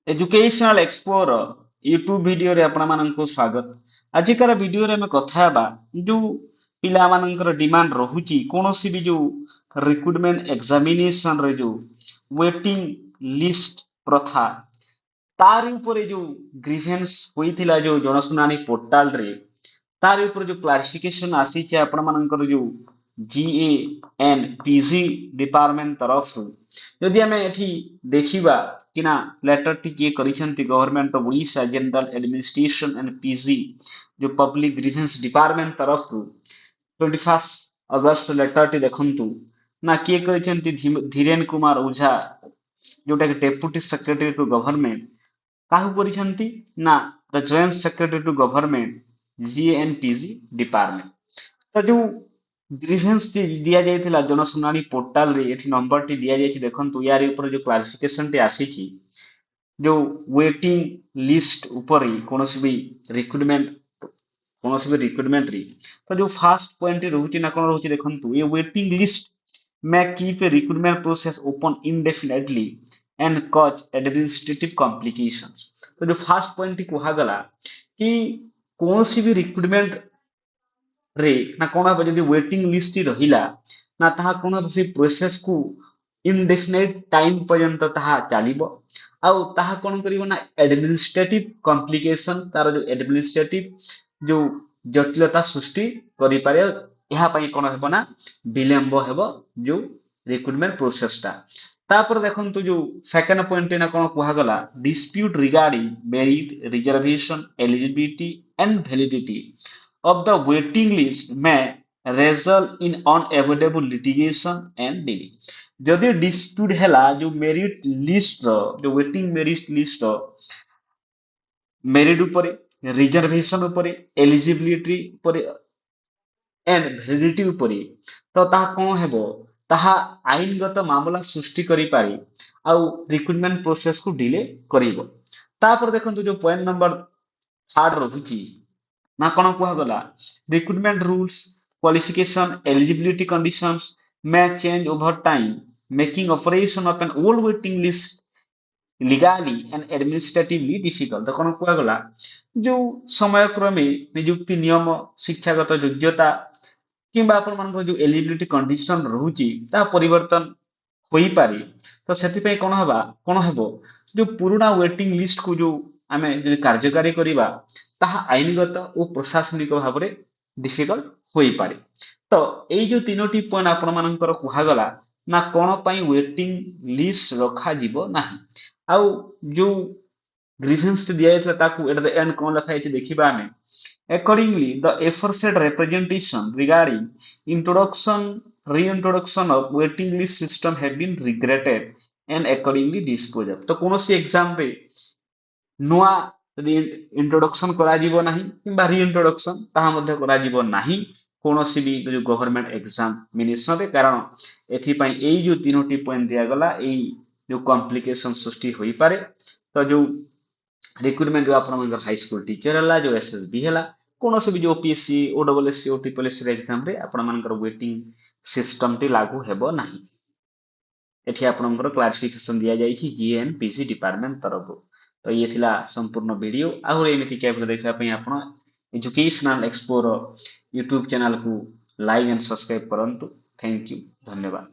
Educational explore YouTube video रे आपण माननको स्वागत। आजिकार वीडियो रे हम कथा बा जो पिला मानकर डिमांड रहुची कोनोसी भी जो रिक्रूटमेंट एग्जामिनेशन रे जो वेटिंग लिस्ट प्रथा तार ऊपर जो ग्रीवेंस होइथिला जो जनसुनानी पोर्टल रे तार ऊपर जो क्लारिफिकेशन आसी आपण मानकर जो GAN PG डिपार्टमेंट तरफ जदि आम एठी देखिबा कि ना लेटर टी किए करिसेंती government of Orissa general administration and PG जो पब्लिक ग्रीवेंस डिपार्टमेंट तरफ 21 अगस्त लेटर टी देखंतु ना किए करिसेंती धीरेन कुमार ओझा जोटा कि डेप्यूटी सेक्रेटरी टू गवर्नमेंट काहू करिसेंती ना the joint secretary to government GAN PG department. तो जो ग्रीवेंस दिया जाइथिला जनसुनानी पोर्टल रे एठी नंबर टी दिया जाइछि देखंतु यार ऊपर जो क्लारिफिकेशन टी आसीछि जो वेटिंग लिस्ट ऊपर कोनोसी भी रिक्रूटमेंट री तो जो फर्स्ट पॉइंट रहउछि ना कोन रहउछि देखंतु ये waiting list may keep a recruitment process open indefinitely and cause administrative complications। तो जो फर्स्ट पॉइंट टी कहा गला कि कौन सी भी रिक्रूटमेंट रे ना कोन हम जदि वेटिंग लिस्ट रहिला ना ताहा कोन हम से प्रोसेस को इनडेफिनाइट टाइम पर्यंत ताहा चलिबो आउ ताहा कोन करिवो ना एडमिनिस्ट्रेटिव कॉम्प्लिकेशन तार जो एडमिनिस्ट्रेटिव जो जटिलता सृष्टि करि पारे यहाँ पई कोन हेबो ना विलंब हेबो जो रिक्रूटमेंट प्रोसेस टा। तापर देखंतु जो सेकंड पॉइंट ना कोन कुहा गला dispute regarding merit reservation eligibility and validity of the waiting list may result in unavoidable litigation and delay। जदि डिस्प्यूट हैला जो मेरिट लिस्ट रो जो वेटिंग मेरिट लिस्ट रो मेरिट ऊपर रिजर्वेशन ऊपर एलिजिबिलिटी ऊपर एंड वैलिडिटी ऊपर तो ताहा कोन हेबो ताहा आईनगत मामला सृष्टि करि पारि आउ रिक्रूटमेंट प्रोसेस को डिले करिवो। तापर देखंतु जो पॉइंट नंबर थर्ड रहुची ना कोन कुहा गला recruitment rules qualification eligibility conditions may change over time making operation of an old waiting list legally and administratively difficult। तो कोन कुहा गला जो समय क्रमे नियुक्ति नियम शिक्षागत योग्यता किंबा आपण मानकर जो एलिजिबिलिटी कंडीशन रहूची ता परिवर्तन होई पारी तो सेति पे कोन हेबो जो पुराना वेटिंग लिस्ट को जो आमे जो कार्यकारी करिबा ताहा आईनगत और प्रशासनिक भाव में डिफिकल्ट होई पारे। तो एई जो तीनोटी पॉइंट आपण मानकर कुहा गला ना कोन पई वेटिंग लिस्ट रखा जीवो नाही आउ जो ग्रीवेंस दिया जायतला ताकू एट द एंड कोन लिखा है देखिबा हमें accordingly the aforesaid representation regarding introduction reintroduction of waiting list system have been regretted and accordingly disposed of। तो कोनोसी एग्जाम पे नुआ यदि इंट्रोडक्शन करा जीवो नाही किंबा रीइंट्रोडक्शन ताहा मध्ये करा जीवो नाही कोनोसी भी जो गवर्नमेंट एग्जामिनेशन रे कारण एथि पई एई जो तीनोटी पॉइंट दिया गला एई जो कॉम्प्लिकेशन सृष्टि होई पारे। तो जो रिक्रूटमेंट जो आपण मन हाई स्कूल टीचर हला जो SSB हला कोनोसी भी जो OPSC OSSC OSSC रे एग्जाम रे आपण मानकर वेटिंग सिस्टम टी लागू हेबो नाही। एठी आपनकर क्लासिफिकेशन दिया जाई छी GAN PG डिपार्टमेंट तरफ। तो ये थिला संपूर्ण वीडियो आहुर एमिति कैब देखा पई आपण एजुकेशनल एक्सप्लोर यूट्यूब चैनल को लाइक एंड सब्सक्राइब करंतु। थैंक यू धन्यवाद।